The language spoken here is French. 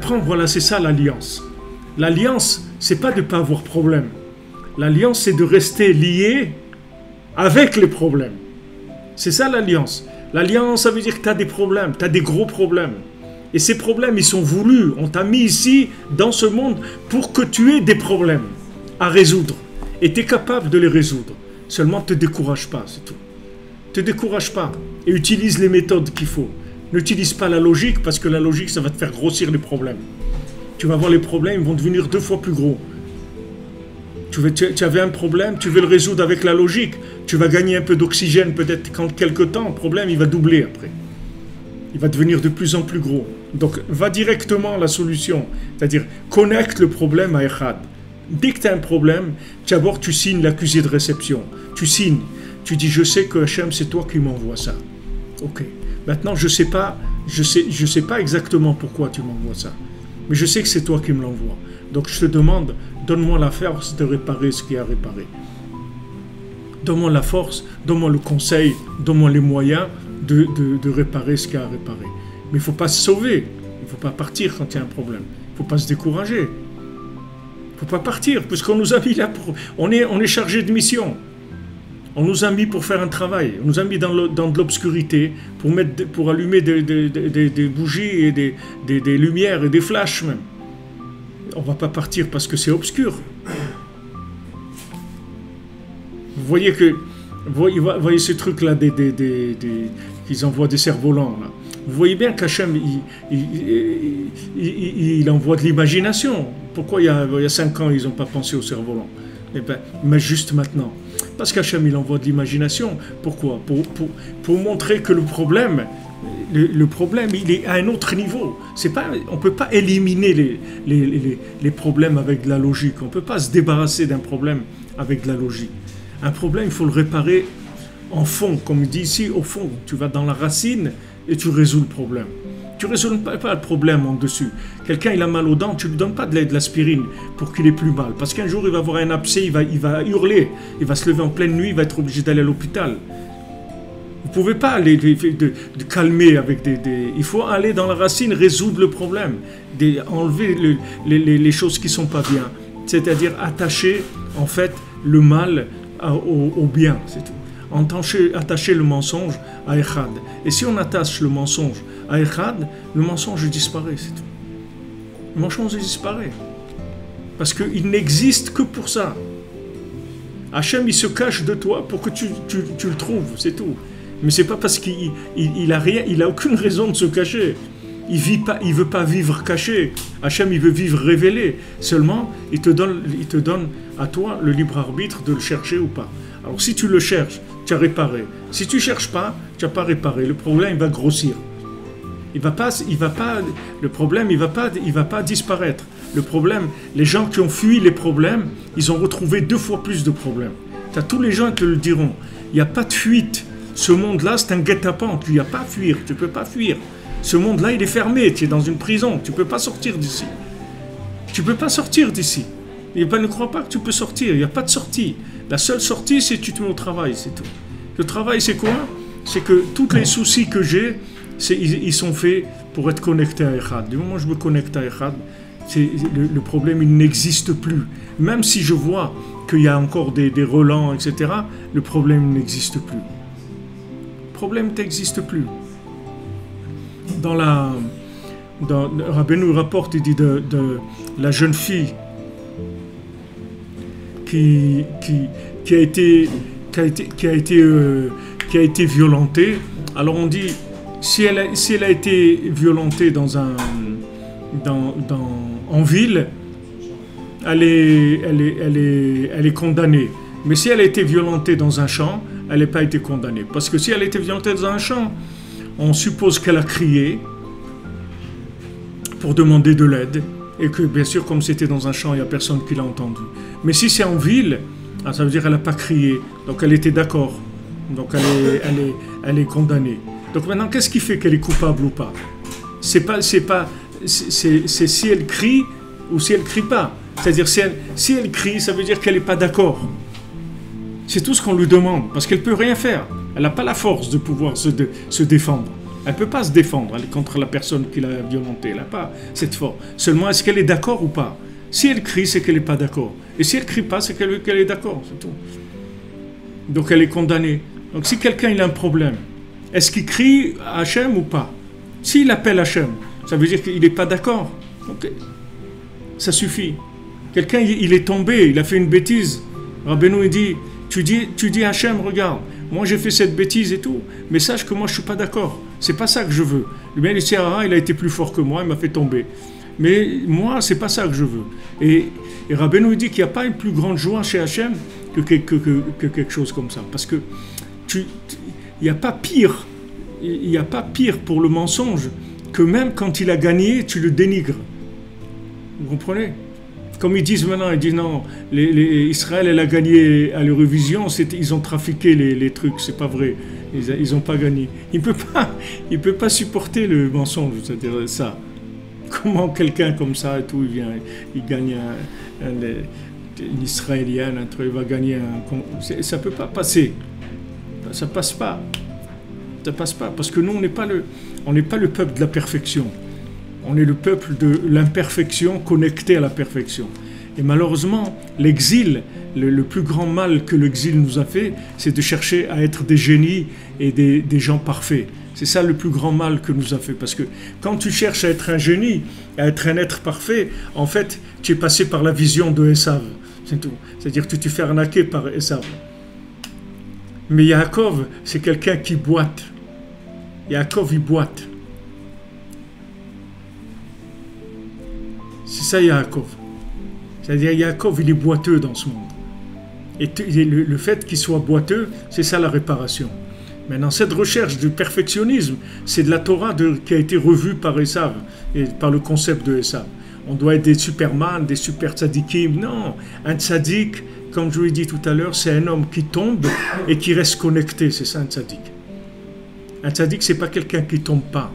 comprends, voilà, c'est ça l'alliance. L'alliance, c'est pas de ne pas avoir problème. L'alliance, c'est de rester lié avec les problèmes. C'est ça l'alliance. L'alliance, ça veut dire que tu as des problèmes, tu as des gros problèmes. Et ces problèmes, ils sont voulus. On t'a mis ici, dans ce monde, pour que tu aies des problèmes à résoudre. Et tu es capable de les résoudre. Seulement, ne te décourage pas, c'est tout. Ne te décourage pas. Et utilise les méthodes qu'il faut. N'utilise pas la logique, parce que la logique, ça va te faire grossir les problèmes. Tu vas voir les problèmes, ils vont devenir 2 fois plus gros. Tu avais un problème, tu veux le résoudre avec la logique. Tu vas gagner un peu d'oxygène, peut-être qu'en quelques temps, le problème, il va doubler après. Il va devenir de plus en plus gros. Donc, va directement à la solution. C'est-à-dire, connecte le problème à Echad. Dès que tu as un problème, d'abord, tu signes l'accusé de réception. Tu signes. Tu dis, je sais que Hachem, c'est toi qui m'envoies ça. Ok. Maintenant, je sais pas exactement pourquoi tu m'envoies ça. Mais je sais que c'est toi qui me l'envoies. Donc, je te demande, donne-moi la force de réparer ce qui est à réparer. Donne-moi la force, donne-moi le conseil, donne-moi les moyens de réparer ce qu'il y a à réparer. Mais il ne faut pas se sauver. Il ne faut pas partir quand il y a un problème. Il ne faut pas se décourager. Il ne faut pas partir, puisqu'on nous a mis là pour... On est chargé de mission. On nous a mis pour faire un travail. On nous a mis dans de l'obscurité pour allumer des bougies et des lumières et des flashs même. On ne va pas partir parce que c'est obscur. Vous voyez que... Voyez ce truc-là qu'ils envoient des cerfs-volants. Là. Vous voyez bien qu'Hachem, il envoie de l'imagination. Pourquoi il y a 5 ans, ils n'ont pas pensé aux cerfs-volants? Eh bien, mais juste maintenant. Parce qu'Hachem, il envoie de l'imagination. Pourquoi? Pour montrer que le problème, il est à un autre niveau. On ne peut pas éliminer les problèmes avec de la logique. On ne peut pas se débarrasser d'un problème avec de la logique. Un problème, il faut le réparer en fond, comme il dit ici, au fond. Tu vas dans la racine et tu résous le problème. Tu ne résous pas le problème en dessus. Quelqu'un, il a mal aux dents, tu ne lui donnes pas de l'aspirine pour qu'il ait plus mal. Parce qu'un jour, il va avoir un abcès, il va hurler, il va se lever en pleine nuit, il va être obligé d'aller à l'hôpital. Vous ne pouvez pas aller de calmer avec Il faut aller dans la racine, résoudre le problème, enlever les choses qui ne sont pas bien. C'est-à-dire attacher, en fait, le mal au bien, c'est tout. Attacher le mensonge à Echad. Et si on attache le mensonge à Echad, le mensonge disparaît, c'est tout. Le mensonge disparaît. Parce qu'il n'existe que pour ça. Hachem, il se cache de toi pour que tu le trouves, c'est tout. Mais c'est pas parce qu'il a rien, il a aucune raison de se cacher. Il veut pas vivre caché. Hachem, il veut vivre révélé. Seulement, il te donne à toi le libre arbitre de le chercher ou pas. Alors, si tu le cherches, tu as réparé. Si tu cherches pas, tu n'as pas réparé. Le problème, il va grossir. Le problème, il va pas disparaître. Le problème, les gens qui ont fui les problèmes, ils ont retrouvé 2 fois plus de problèmes. Tous les gens te le diront. Il n'y a pas de fuite. Ce monde-là, c'est un guet-apens. Il n'y a pas à fuir. Tu ne peux pas fuir. Ce monde-là, il est fermé. Tu es dans une prison. Tu ne peux pas sortir d'ici. Tu ne peux pas sortir d'ici. Et ne crois pas que tu peux sortir. Il n'y a pas de sortie. La seule sortie, c'est que tu te mets au travail. C'est tout. Le travail, c'est quoi? C'est que tous les soucis que j'ai, ils sont faits pour être connectés à Echad. Du moment où je me connecte à Echad, le problème, il n'existe plus. Même si je vois qu'il y a encore des relents, etc., le problème n'existe plus. Le problème n'existe plus. Rabbeinu rapporte, il dit de la jeune fille qui a été violentée. Alors on dit, si elle a été violentée en ville, elle est condamnée. Mais si elle a été violentée dans un champ, elle n'a pas été condamnée. Parce que si elle a été violentée dans un champ, on suppose qu'elle a crié pour demander de l'aide. Et que, bien sûr, comme c'était dans un champ, il n'y a personne qui l'a entendu. Mais si c'est en ville, ça veut dire qu'elle n'a pas crié. Donc elle était d'accord. Donc elle est condamnée. Donc maintenant, qu'est-ce qui fait qu'elle est coupable ou pas? C'est si elle crie ou si elle ne crie pas. C'est-à-dire, si elle crie, ça veut dire qu'elle n'est pas d'accord. C'est tout ce qu'on lui demande. Parce qu'elle ne peut rien faire. Elle n'a pas la force de pouvoir se défendre. Elle ne peut pas se défendre contre la personne qui l'a violentée. Elle n'a pas cette force. Seulement, est-ce qu'elle est d'accord ou pas? Si elle crie, c'est qu'elle n'est pas d'accord. Et si elle ne crie pas, c'est qu'elle est d'accord. C'est tout. Donc, elle est condamnée. Donc, si quelqu'un il a un problème, est-ce qu'il crie à Hachem ou pas? S'il appelle Hachem, ça veut dire qu'il n'est pas d'accord. Okay. Ça suffit. Quelqu'un, il est tombé, il a fait une bêtise. Rabbeinu, il dit, tu dis à Hachem, regarde, moi j'ai fait cette bêtise et tout, mais sache que moi je ne suis pas d'accord. C'est pas ça que je veux. Le bien, il a été plus fort que moi, il m'a fait tomber. Mais moi, c'est pas ça que je veux. Et Rabbeinu dit qu'il n'y a pas une plus grande joie chez Hachem que quelque chose comme ça. Parce que il n'y a pas pire. Il n'y a pas pire pour le mensonge que même quand il a gagné, tu le dénigres. Vous comprenez? Comme ils disent maintenant, ils disent non, Israël elle a gagné à l'Eurovision, ils ont trafiqué les trucs, c'est pas vrai, ils n'ont pas gagné. Il peut pas supporter le mensonge, c'est-à-dire ça. Comment quelqu'un comme ça et tout, il gagne une Israélienne, un truc, il va gagner ça peut pas passer, ça passe pas. Ça passe pas, parce que nous, on n'est pas le peuple de la perfection. On est le peuple de l'imperfection connecté à la perfection. Et malheureusement, l'exil, le plus grand mal que l'exil nous a fait, c'est de chercher à être des génies et des gens parfaits. C'est ça le plus grand mal que nous a fait. Parce que quand tu cherches à être un génie, à être un être parfait, en fait, tu es passé par la vision de Esav. C'est tout. C'est-à-dire que tu te fais arnaquer par Esav. Mais Yaakov, c'est quelqu'un qui boite. Yaakov, il boite. C'est ça Yaakov. C'est-à-dire Yaakov, il est boiteux dans ce monde. Et le fait qu'il soit boiteux, c'est ça la réparation. Maintenant, cette recherche du perfectionnisme, c'est de la Torah qui a été revue par Esav, et par le concept de Esav. On doit être des superman, des super tzadikim. Non, un tzadik, comme je vous l'ai dit tout à l'heure, c'est un homme qui tombe et qui reste connecté. C'est ça un tzadik. Un tzadik, c'est pas quelqu'un qui tombe pas.